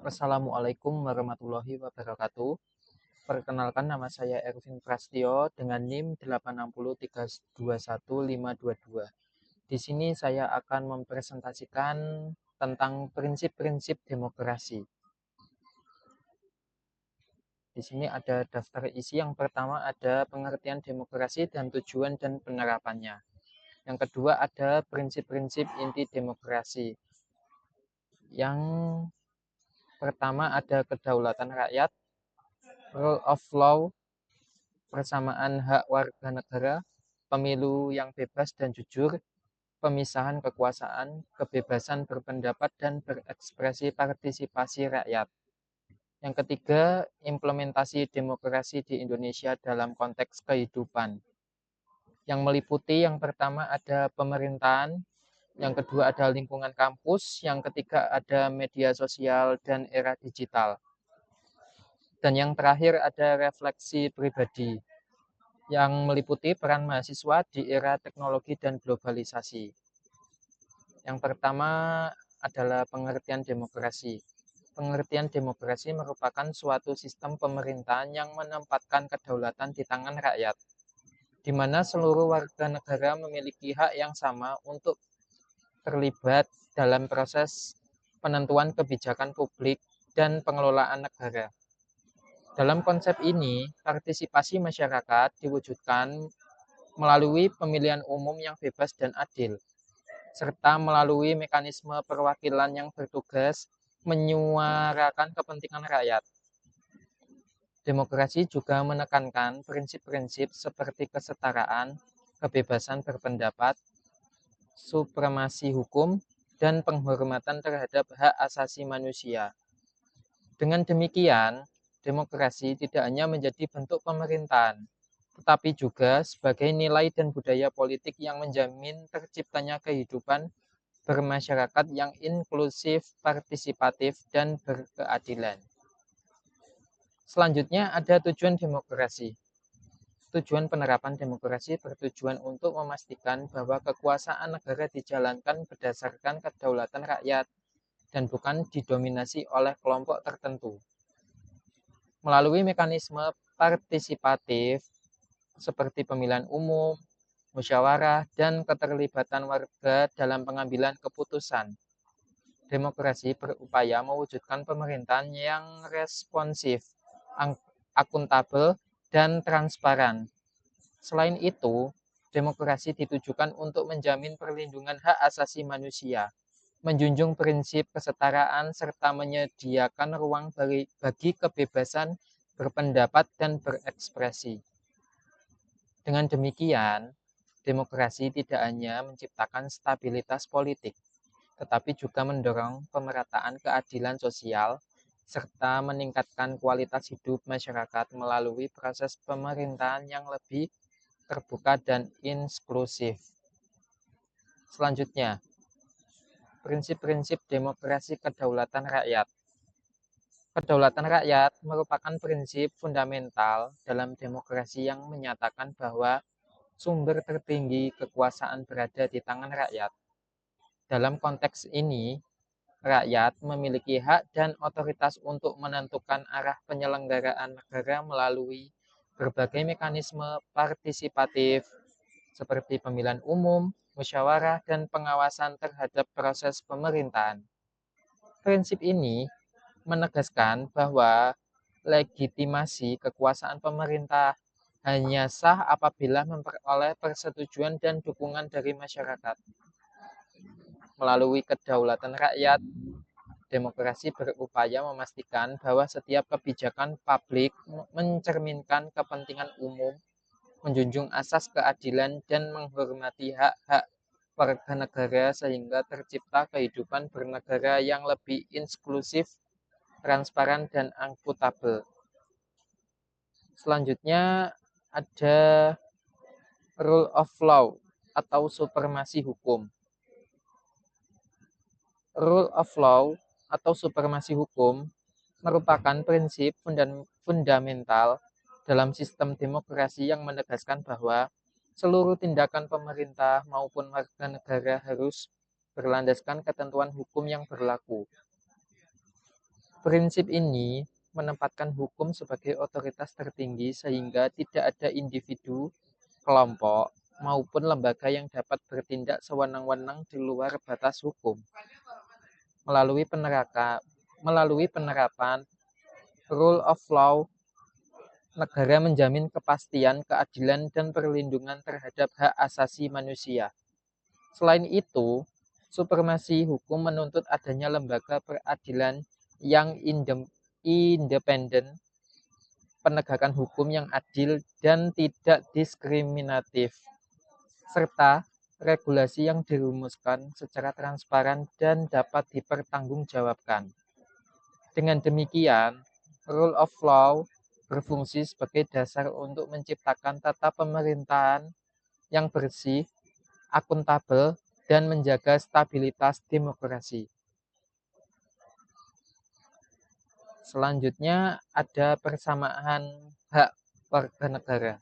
Assalamualaikum warahmatullahi wabarakatuh. Perkenalkan, nama saya Ervin Prastio dengan NIM 860321522. Di sini saya akan mempresentasikan tentang prinsip-prinsip demokrasi. Di sini ada daftar isi. Yang pertama ada pengertian demokrasi dan tujuan dan penerapannya. Yang kedua ada prinsip-prinsip inti demokrasi. Yang pertama ada kedaulatan rakyat, rule of law, persamaan hak warga negara, pemilu yang bebas dan jujur, pemisahan kekuasaan, kebebasan berpendapat dan berekspresi, partisipasi rakyat. Yang ketiga, implementasi demokrasi di Indonesia dalam konteks kehidupan. Yang meliputi yang pertama ada pemerintahan, yang kedua ada lingkungan kampus, yang ketiga ada media sosial dan era digital. Dan yang terakhir ada refleksi pribadi, yang meliputi peran mahasiswa di era teknologi dan globalisasi. Yang pertama adalah pengertian demokrasi. Pengertian demokrasi merupakan suatu sistem pemerintahan yang menempatkan kedaulatan di tangan rakyat, di mana seluruh warga negara memiliki hak yang sama untuk terlibat dalam proses penentuan kebijakan publik dan pengelolaan negara. Dalam konsep ini, partisipasi masyarakat diwujudkan melalui pemilihan umum yang bebas dan adil, serta melalui mekanisme perwakilan yang bertugas menyuarakan kepentingan rakyat. Demokrasi juga menekankan prinsip-prinsip seperti kesetaraan, kebebasan berpendapat, supremasi hukum, dan penghormatan terhadap hak asasi manusia. Dengan demikian, demokrasi tidak hanya menjadi bentuk pemerintahan, tetapi juga sebagai nilai dan budaya politik yang menjamin terciptanya kehidupan bermasyarakat yang inklusif, partisipatif, dan berkeadilan. Selanjutnya ada tujuan demokrasi. Tujuan penerapan demokrasi bertujuan untuk memastikan bahwa kekuasaan negara dijalankan berdasarkan kedaulatan rakyat dan bukan didominasi oleh kelompok tertentu. Melalui mekanisme partisipatif seperti pemilihan umum, musyawarah, dan keterlibatan warga dalam pengambilan keputusan, demokrasi berupaya mewujudkan pemerintahan yang responsif, akuntabel, dan transparan. Selain itu, demokrasi ditujukan untuk menjamin perlindungan hak asasi manusia, menjunjung prinsip kesetaraan, serta menyediakan ruang bagi kebebasan berpendapat dan berekspresi. Dengan demikian, demokrasi tidak hanya menciptakan stabilitas politik, tetapi juga mendorong pemerataan keadilan sosial, serta meningkatkan kualitas hidup masyarakat melalui proses pemerintahan yang lebih terbuka dan inklusif. Selanjutnya, prinsip-prinsip demokrasi kedaulatan rakyat. Kedaulatan rakyat merupakan prinsip fundamental dalam demokrasi yang menyatakan bahwa sumber tertinggi kekuasaan berada di tangan rakyat. Dalam konteks ini, rakyat memiliki hak dan otoritas untuk menentukan arah penyelenggaraan negara melalui berbagai mekanisme partisipatif seperti pemilihan umum, musyawarah, dan pengawasan terhadap proses pemerintahan. Prinsip ini menegaskan bahwa legitimasi kekuasaan pemerintah hanya sah apabila memperoleh persetujuan dan dukungan dari masyarakat. Melalui kedaulatan rakyat, demokrasi berupaya memastikan bahwa setiap kebijakan publik mencerminkan kepentingan umum, menjunjung asas keadilan, dan menghormati hak-hak warga negara sehingga tercipta kehidupan bernegara yang lebih inklusif, transparan, dan akuntabel. Selanjutnya ada rule of law atau supremasi hukum. Rule of law atau supremasi hukum merupakan prinsip fundamental dalam sistem demokrasi yang menegaskan bahwa seluruh tindakan pemerintah maupun warga negara harus berlandaskan ketentuan hukum yang berlaku. Prinsip ini menempatkan hukum sebagai otoritas tertinggi sehingga tidak ada individu, kelompok, maupun lembaga yang dapat bertindak sewenang-wenang di luar batas hukum. Melalui penerapan rule of law, negara menjamin kepastian, keadilan, dan perlindungan terhadap hak asasi manusia. Selain itu, supremasi hukum menuntut adanya lembaga peradilan yang independen, penegakan hukum yang adil dan tidak diskriminatif, serta regulasi yang dirumuskan secara transparan dan dapat dipertanggungjawabkan. Dengan demikian, rule of law berfungsi sebagai dasar untuk menciptakan tata pemerintahan yang bersih, akuntabel, dan menjaga stabilitas demokrasi. Selanjutnya ada persamaan hak warga negara.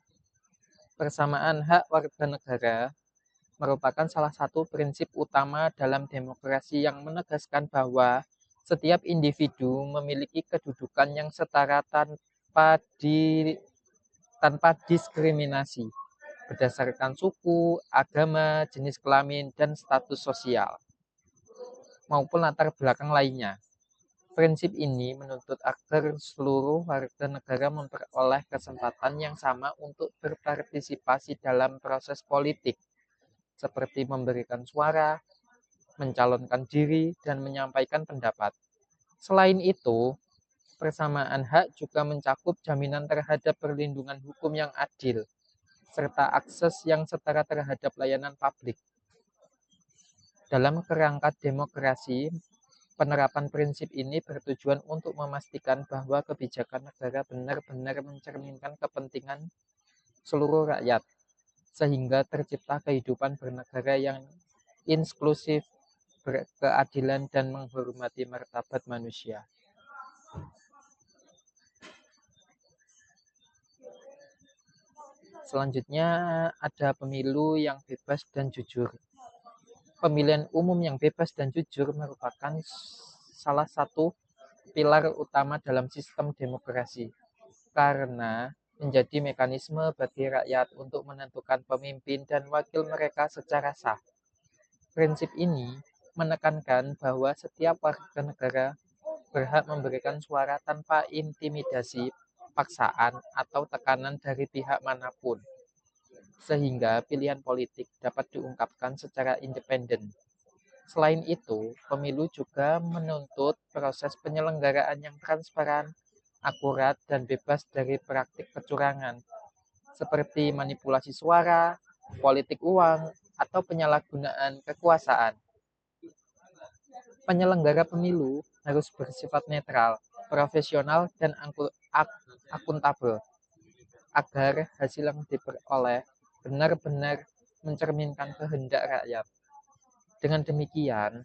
Persamaan hak warga negara merupakan salah satu prinsip utama dalam demokrasi yang menegaskan bahwa setiap individu memiliki kedudukan yang setara tanpa diskriminasi berdasarkan suku, agama, jenis kelamin, dan status sosial, maupun latar belakang lainnya. Prinsip ini menuntut agar seluruh warga negara memperoleh kesempatan yang sama untuk berpartisipasi dalam proses politik, seperti memberikan suara, mencalonkan diri, dan menyampaikan pendapat. Selain itu, persamaan hak juga mencakup jaminan terhadap perlindungan hukum yang adil, serta akses yang setara terhadap layanan publik. Dalam kerangka demokrasi, penerapan prinsip ini bertujuan untuk memastikan bahwa kebijakan negara benar-benar mencerminkan kepentingan seluruh rakyat, sehingga tercipta kehidupan bernegara yang inklusif, berkeadilan, dan menghormati martabat manusia. Selanjutnya ada pemilu yang bebas dan jujur. Pemilihan umum yang bebas dan jujur merupakan salah satu pilar utama dalam sistem demokrasi, karena menjadi mekanisme bagi rakyat untuk menentukan pemimpin dan wakil mereka secara sah. Prinsip ini menekankan bahwa setiap warga negara berhak memberikan suara tanpa intimidasi, paksaan, atau tekanan dari pihak manapun, sehingga pilihan politik dapat diungkapkan secara independen. Selain itu, pemilu juga menuntut proses penyelenggaraan yang transparan, akurat, dan bebas dari praktik kecurangan, seperti manipulasi suara, politik uang, atau penyalahgunaan kekuasaan. Penyelenggara pemilu harus bersifat netral, profesional, dan akuntabel, agar hasil yang diperoleh benar-benar mencerminkan kehendak rakyat. Dengan demikian,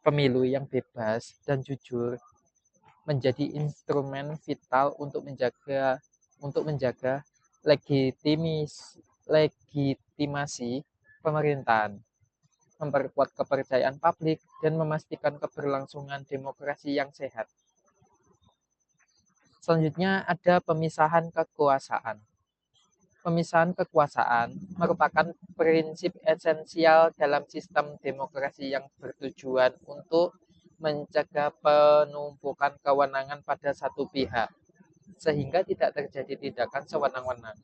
pemilu yang bebas dan jujur menjadi instrumen vital untuk menjaga legitimasi pemerintahan, memperkuat kepercayaan publik, dan memastikan keberlangsungan demokrasi yang sehat. Selanjutnya ada pemisahan kekuasaan. Pemisahan kekuasaan merupakan prinsip esensial dalam sistem demokrasi yang bertujuan untuk mencegah penumpukan kewenangan pada satu pihak, sehingga tidak terjadi tindakan sewenang-wenang.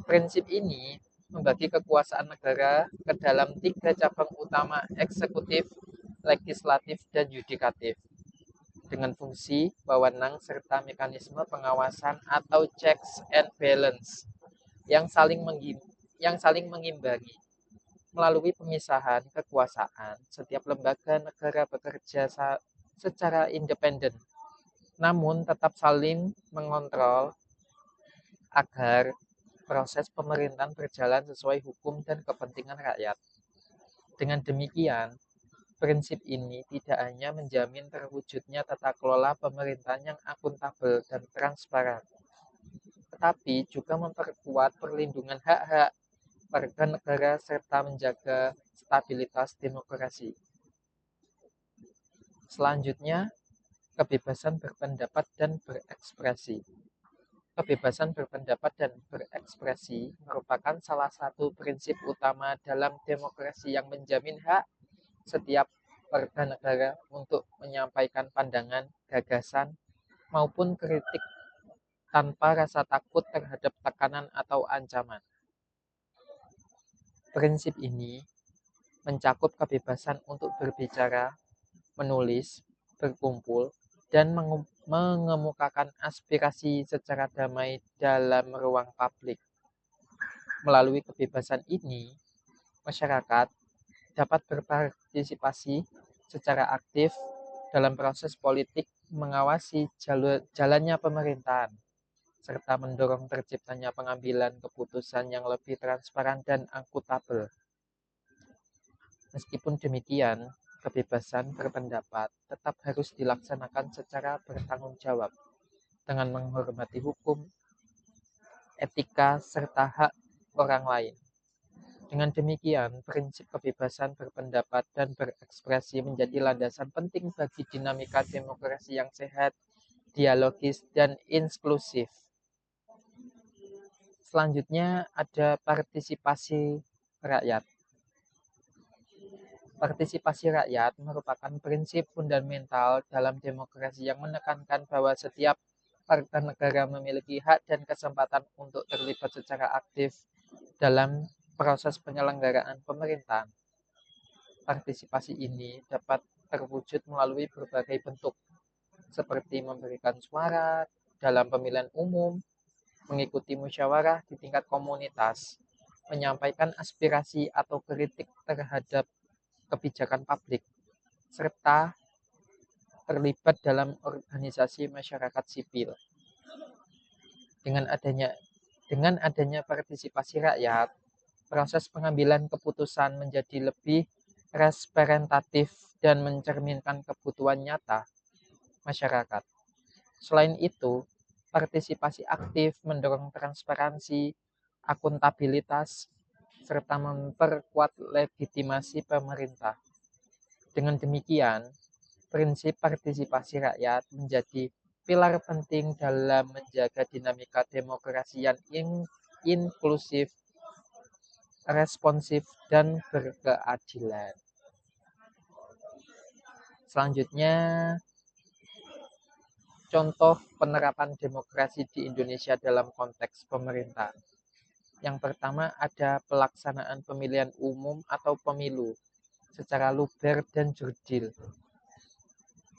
Prinsip ini membagi kekuasaan negara ke dalam 3 cabang utama: eksekutif, legislatif, dan yudikatif, dengan fungsi wewenang serta mekanisme pengawasan atau checks and balance yang saling mengimbangi. Melalui pemisahan kekuasaan, setiap lembaga negara bekerja secara independen, namun tetap saling mengontrol agar proses pemerintahan berjalan sesuai hukum dan kepentingan rakyat. Dengan demikian, prinsip ini tidak hanya menjamin terwujudnya tata kelola pemerintahan yang akuntabel dan transparan, tetapi juga memperkuat perlindungan hak-hak warga negara serta menjaga stabilitas demokrasi. Selanjutnya, kebebasan berpendapat dan berekspresi. Kebebasan berpendapat dan berekspresi merupakan salah satu prinsip utama dalam demokrasi yang menjamin hak setiap warga negara untuk menyampaikan pandangan, gagasan, maupun kritik tanpa rasa takut terhadap tekanan atau ancaman. Prinsip ini mencakup kebebasan untuk berbicara, menulis, berkumpul, dan mengemukakan aspirasi secara damai dalam ruang publik. Melalui kebebasan ini, masyarakat dapat berpartisipasi secara aktif dalam proses politik, mengawasi jalannya pemerintahan, serta mendorong terciptanya pengambilan keputusan yang lebih transparan dan akuntabel. Meskipun demikian, kebebasan berpendapat tetap harus dilaksanakan secara bertanggung jawab dengan menghormati hukum, etika, serta hak orang lain. Dengan demikian, prinsip kebebasan berpendapat dan berekspresi menjadi landasan penting bagi dinamika demokrasi yang sehat, dialogis, dan inklusif. Selanjutnya ada partisipasi rakyat. Partisipasi rakyat merupakan prinsip fundamental dalam demokrasi yang menekankan bahwa setiap warga negara memiliki hak dan kesempatan untuk terlibat secara aktif dalam proses penyelenggaraan pemerintahan. Partisipasi ini dapat terwujud melalui berbagai bentuk, seperti memberikan suara dalam pemilihan umum, mengikuti musyawarah di tingkat komunitas, menyampaikan aspirasi atau kritik terhadap kebijakan publik, serta terlibat dalam organisasi masyarakat sipil. Dengan adanya partisipasi rakyat, proses pengambilan keputusan menjadi lebih representatif dan mencerminkan kebutuhan nyata masyarakat. Selain itu, partisipasi aktif mendorong transparansi, akuntabilitas, serta memperkuat legitimasi pemerintah. Dengan demikian, prinsip partisipasi rakyat menjadi pilar penting dalam menjaga dinamika demokrasi yang inklusif, responsif, dan berkeadilan. Selanjutnya, contoh penerapan demokrasi di Indonesia dalam konteks pemerintahan. Yang pertama ada pelaksanaan pemilihan umum atau pemilu secara luber dan jurdil.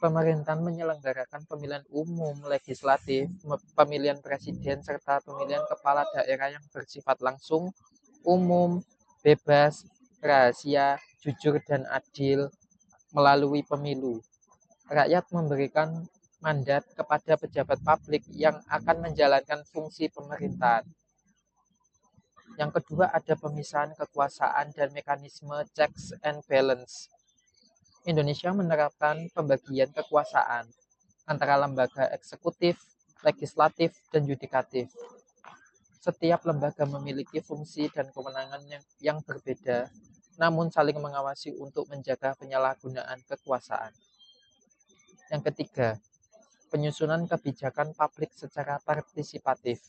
Pemerintahan menyelenggarakan pemilihan umum, legislatif, pemilihan presiden, serta pemilihan kepala daerah yang bersifat langsung, umum, bebas, rahasia, jujur, dan adil melalui pemilu. Rakyat memberikan mandat kepada pejabat publik yang akan menjalankan fungsi pemerintahan. Yang kedua ada pemisahan kekuasaan dan mekanisme checks and balance. Indonesia menerapkan pembagian kekuasaan antara lembaga eksekutif, legislatif, dan yudikatif. Setiap lembaga memiliki fungsi dan kewenangan yang berbeda, namun saling mengawasi untuk menjaga penyalahgunaan kekuasaan. Yang ketiga, penyusunan kebijakan publik secara partisipatif.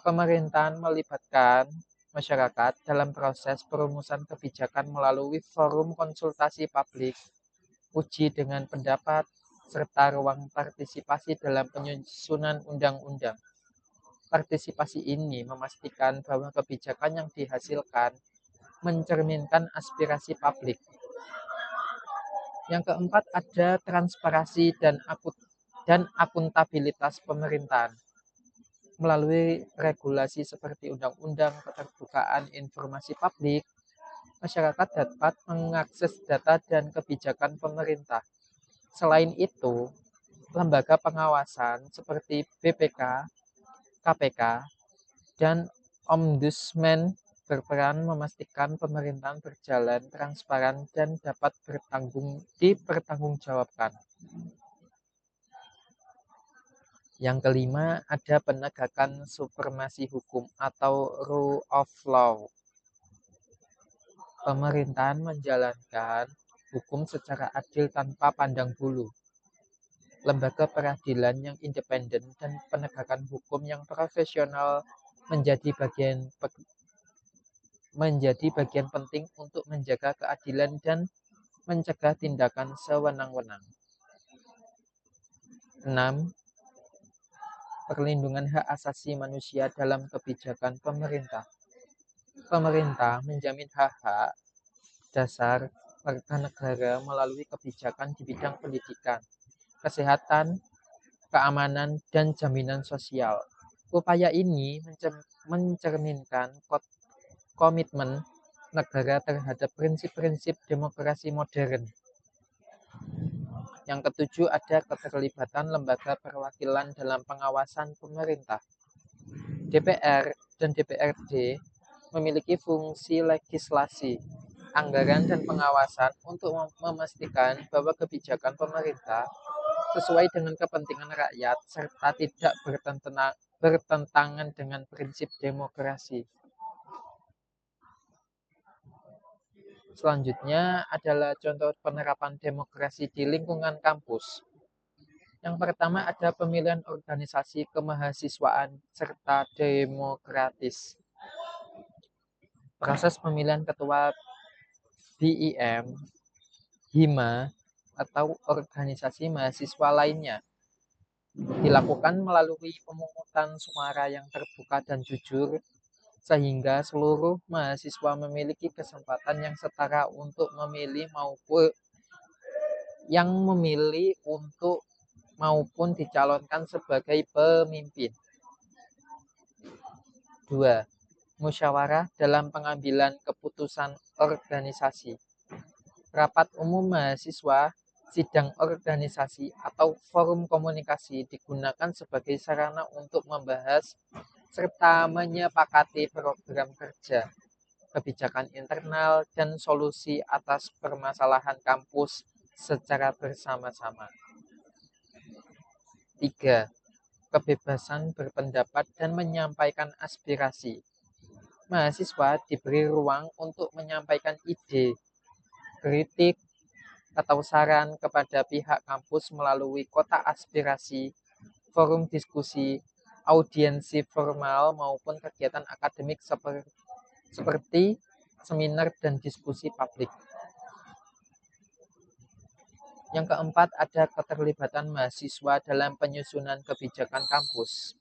Pemerintahan melibatkan masyarakat dalam proses perumusan kebijakan melalui forum konsultasi publik, uji dengan pendapat, serta ruang partisipasi dalam penyusunan undang-undang. Partisipasi ini memastikan bahwa kebijakan yang dihasilkan mencerminkan aspirasi publik. Yang keempat ada transparansi dan akuntabilitas pemerintahan. Melalui regulasi seperti undang-undang keterbukaan informasi publik, masyarakat dapat mengakses data dan kebijakan pemerintah. Selain itu, lembaga pengawasan seperti BPK, KPK, dan Ombudsman berperan memastikan pemerintahan berjalan transparan dan dapat dipertanggungjawabkan. Yang kelima, ada penegakan supremasi hukum atau rule of law. Pemerintahan menjalankan hukum secara adil tanpa pandang bulu. lembaga peradilan yang independen, dan penegakan hukum yang profesional menjadi bagian penting untuk menjaga keadilan dan mencegah tindakan sewenang-wenang. 6. Perlindungan hak asasi manusia dalam kebijakan pemerintah. Pemerintah menjamin hak-hak dasar warga negara melalui kebijakan di bidang pendidikan, kesehatan, keamanan, dan jaminan sosial. Upaya ini mencerminkan komitmen negara terhadap prinsip-prinsip demokrasi modern. Yang ketujuh, ada keterlibatan lembaga perwakilan dalam pengawasan pemerintah. DPR dan DPRD memiliki fungsi legislasi, anggaran, dan pengawasan untuk memastikan bahwa kebijakan pemerintah sesuai dengan kepentingan rakyat serta tidak bertentangan dengan prinsip demokrasi. Selanjutnya adalah contoh penerapan demokrasi di lingkungan kampus. Yang pertama ada pemilihan organisasi kemahasiswaan serta demokratis. Proses pemilihan ketua BIM, HIMA, atau organisasi mahasiswa lainnya dilakukan melalui pemungutan suara yang terbuka dan jujur, sehingga seluruh mahasiswa memiliki kesempatan yang setara untuk memilih maupun dicalonkan sebagai pemimpin. 2. Musyawarah dalam pengambilan keputusan organisasi. Rapat umum mahasiswa, sidang organisasi, atau forum komunikasi digunakan sebagai sarana untuk membahas serta menyepakati program kerja, kebijakan internal, dan solusi atas permasalahan kampus secara bersama-sama. 3. Kebebasan berpendapat dan menyampaikan aspirasi. Mahasiswa diberi ruang untuk menyampaikan ide, kritik, atau saran kepada pihak kampus melalui kotak aspirasi, forum diskusi, audiensi formal, maupun kegiatan akademik seperti seminar dan diskusi publik. Yang keempat, ada keterlibatan mahasiswa dalam penyusunan kebijakan kampus.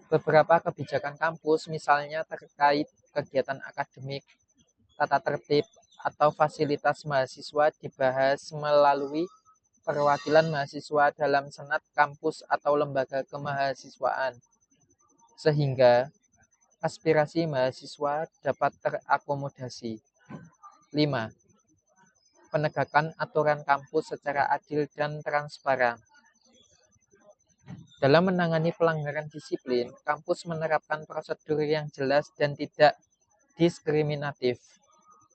Beberapa kebijakan kampus, misalnya terkait kegiatan akademik, tata tertib, atau fasilitas mahasiswa dibahas melalui perwakilan mahasiswa dalam senat kampus atau lembaga kemahasiswaan, sehingga aspirasi mahasiswa dapat terakomodasi. 5. Penegakan aturan kampus secara adil dan transparan. Dalam menangani pelanggaran disiplin, kampus menerapkan prosedur yang jelas dan tidak diskriminatif.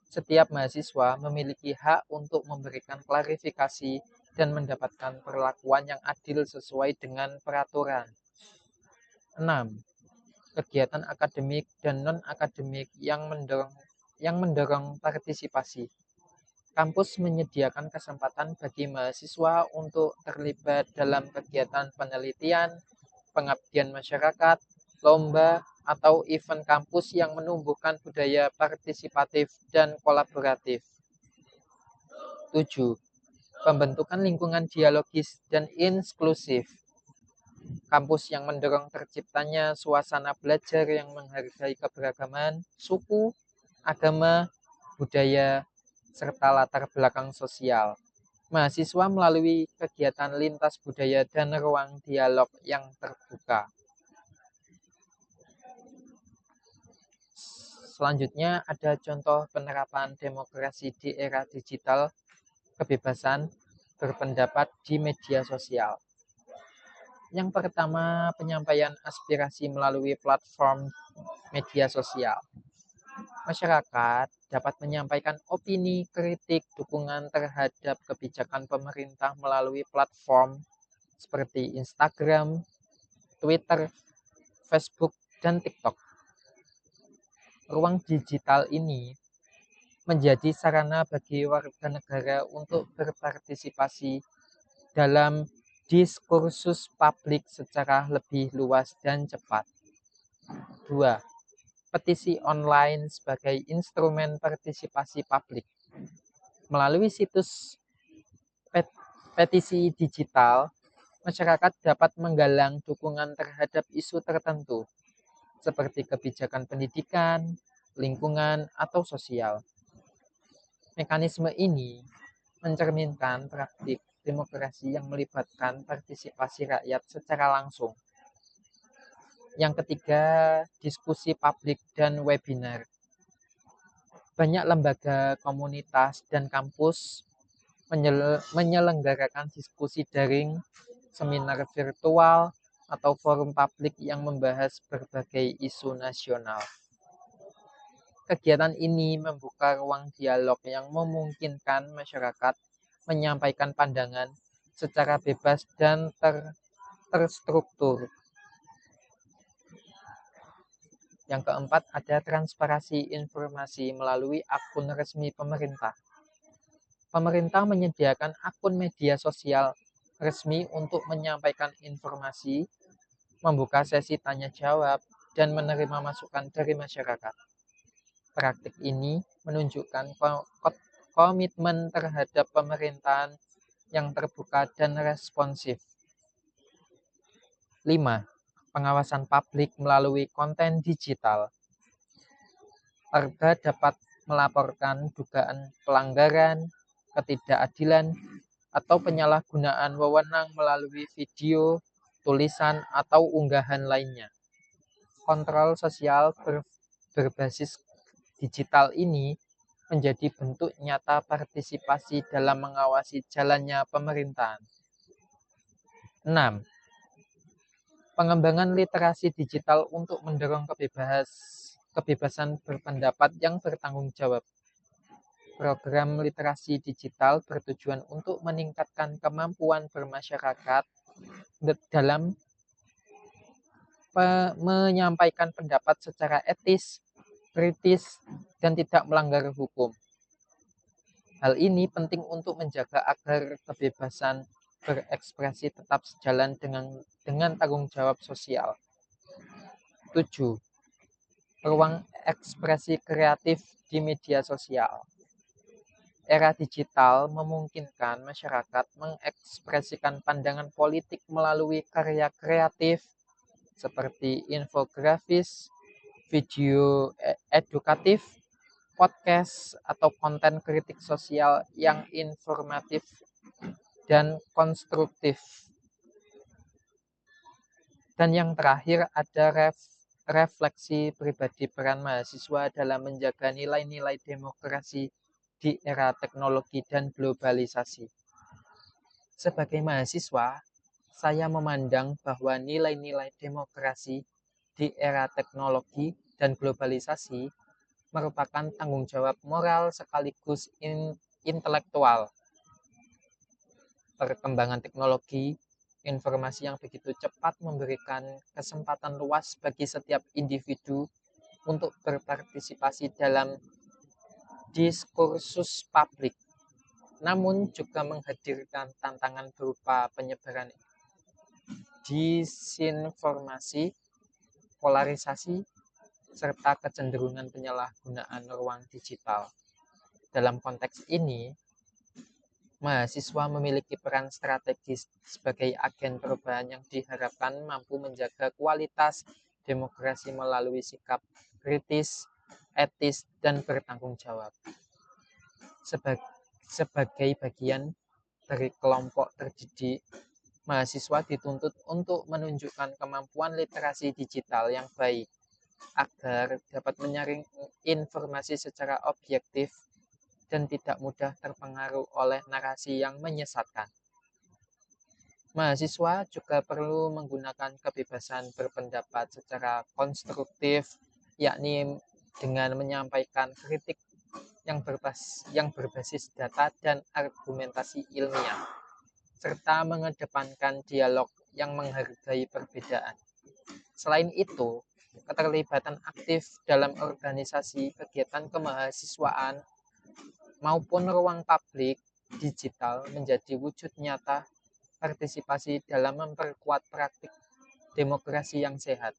Setiap mahasiswa memiliki hak untuk memberikan klarifikasi dan mendapatkan perlakuan yang adil sesuai dengan peraturan. 6. Kegiatan akademik dan non-akademik yang mendorong partisipasi. Kampus menyediakan kesempatan bagi mahasiswa untuk terlibat dalam kegiatan penelitian, pengabdian masyarakat, lomba, atau event kampus yang menumbuhkan budaya partisipatif dan kolaboratif. 7. Pembentukan lingkungan dialogis dan inklusif. Kampus yang mendorong terciptanya suasana belajar yang menghargai keberagaman, suku, agama, budaya, serta latar belakang sosial. Mahasiswa melalui kegiatan lintas budaya dan ruang dialog yang terbuka. Selanjutnya ada contoh penerapan demokrasi di era digital, kebebasan berpendapat di media sosial. Yang pertama, penyampaian aspirasi melalui platform media sosial. Masyarakat dapat menyampaikan opini, kritik, dukungan terhadap kebijakan pemerintah melalui platform seperti Instagram, Twitter, Facebook, dan TikTok. Ruang digital ini menjadi sarana bagi warga negara untuk berpartisipasi dalam diskursus publik secara lebih luas dan cepat. 2. Petisi online sebagai instrumen partisipasi publik. Melalui situs petisi digital, masyarakat dapat menggalang dukungan terhadap isu tertentu, seperti kebijakan pendidikan, lingkungan, atau sosial. Mekanisme ini mencerminkan praktik demokrasi yang melibatkan partisipasi rakyat secara langsung. Yang ketiga, diskusi publik dan webinar. Banyak lembaga, komunitas, dan kampus menyelenggarakan diskusi daring, seminar virtual, atau forum publik yang membahas berbagai isu nasional. Kegiatan ini membuka ruang dialog yang memungkinkan masyarakat menyampaikan pandangan secara bebas dan terstruktur. Yang keempat, ada transparansi informasi melalui akun resmi pemerintah. Pemerintah menyediakan akun media sosial resmi untuk menyampaikan informasi, membuka sesi tanya jawab, dan menerima masukan dari masyarakat. Praktik ini menunjukkan komitmen terhadap pemerintahan yang terbuka dan responsif. 5. Pengawasan publik melalui konten digital. Warga dapat melaporkan dugaan pelanggaran, ketidakadilan, atau penyalahgunaan wewenang melalui video, tulisan, atau unggahan lainnya. Kontrol sosial berbasis digital ini menjadi bentuk nyata partisipasi dalam mengawasi jalannya pemerintahan. 6. Pengembangan literasi digital untuk mendorong kebebasan berpendapat yang bertanggung jawab. Program literasi digital bertujuan untuk meningkatkan kemampuan bermasyarakat dalam menyampaikan pendapat secara etis, kritis, dan tidak melanggar hukum. Hal ini penting untuk menjaga agar kebebasan berekspresi tetap sejalan dengan tanggung jawab sosial. 7. Ruang ekspresi kreatif di media sosial. Era digital memungkinkan masyarakat mengekspresikan pandangan politik melalui karya kreatif seperti infografis, video edukatif, podcast, atau konten kritik sosial yang informatif dan konstruktif. Dan yang terakhir ada refleksi pribadi peran mahasiswa dalam menjaga nilai-nilai demokrasi di era teknologi dan globalisasi. Sebagai mahasiswa, saya memandang bahwa nilai-nilai demokrasi di era teknologi dan globalisasi merupakan tanggung jawab moral sekaligus intelektual. Perkembangan teknologi, informasi yang begitu cepat memberikan kesempatan luas bagi setiap individu untuk berpartisipasi dalam diskursus publik, namun juga menghadirkan tantangan berupa penyebaran disinformasi, polarisasi, serta kecenderungan penyalahgunaan ruang digital. Dalam konteks ini, mahasiswa memiliki peran strategis sebagai agen perubahan yang diharapkan mampu menjaga kualitas demokrasi melalui sikap kritis, etis, dan bertanggung jawab. Sebagai bagian dari kelompok terdidik, mahasiswa dituntut untuk menunjukkan kemampuan literasi digital yang baik agar dapat menyaring informasi secara objektif dan tidak mudah terpengaruh oleh narasi yang menyesatkan. Mahasiswa juga perlu menggunakan kebebasan berpendapat secara konstruktif, yakni dengan menyampaikan kritik yang berbasis data dan argumentasi ilmiah, serta mengedepankan dialog yang menghargai perbedaan. Selain itu, keterlibatan aktif dalam organisasi kegiatan kemahasiswaan maupun ruang publik digital menjadi wujud nyata partisipasi dalam memperkuat praktik demokrasi yang sehat.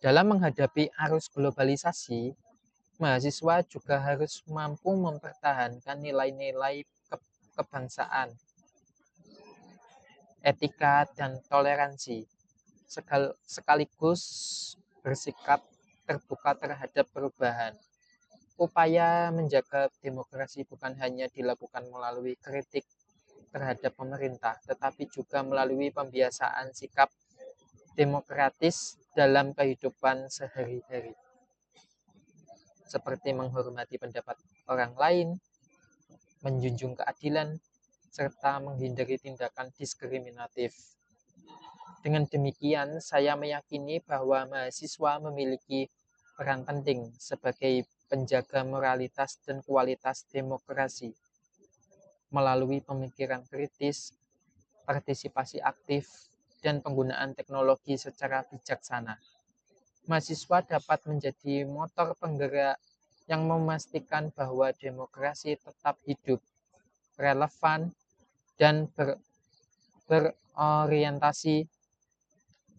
Dalam menghadapi arus globalisasi, mahasiswa juga harus mampu mempertahankan nilai-nilai kebangsaan, etika, dan toleransi, sekaligus bersikap terbuka terhadap perubahan. Upaya menjaga demokrasi bukan hanya dilakukan melalui kritik terhadap pemerintah, tetapi juga melalui pembiasaan sikap demokratis dalam kehidupan sehari-hari, seperti menghormati pendapat orang lain, menjunjung keadilan, serta menghindari tindakan diskriminatif. Dengan demikian, saya meyakini bahwa mahasiswa memiliki peran penting sebagai penjaga moralitas dan kualitas demokrasi melalui pemikiran kritis, partisipasi aktif, dan penggunaan teknologi secara bijaksana. Mahasiswa dapat menjadi motor penggerak yang memastikan bahwa demokrasi tetap hidup, relevan, dan berorientasi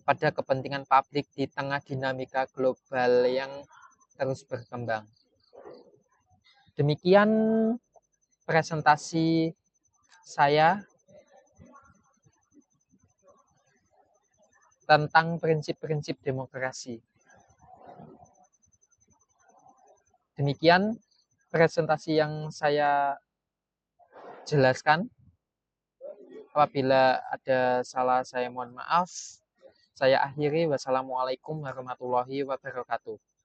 pada kepentingan publik di tengah dinamika global yang terus berkembang. Demikian presentasi saya tentang prinsip-prinsip demokrasi. Demikian presentasi yang saya jelaskan. Apabila ada salah, saya mohon maaf. Saya akhiri. Wassalamualaikum warahmatullahi wabarakatuh.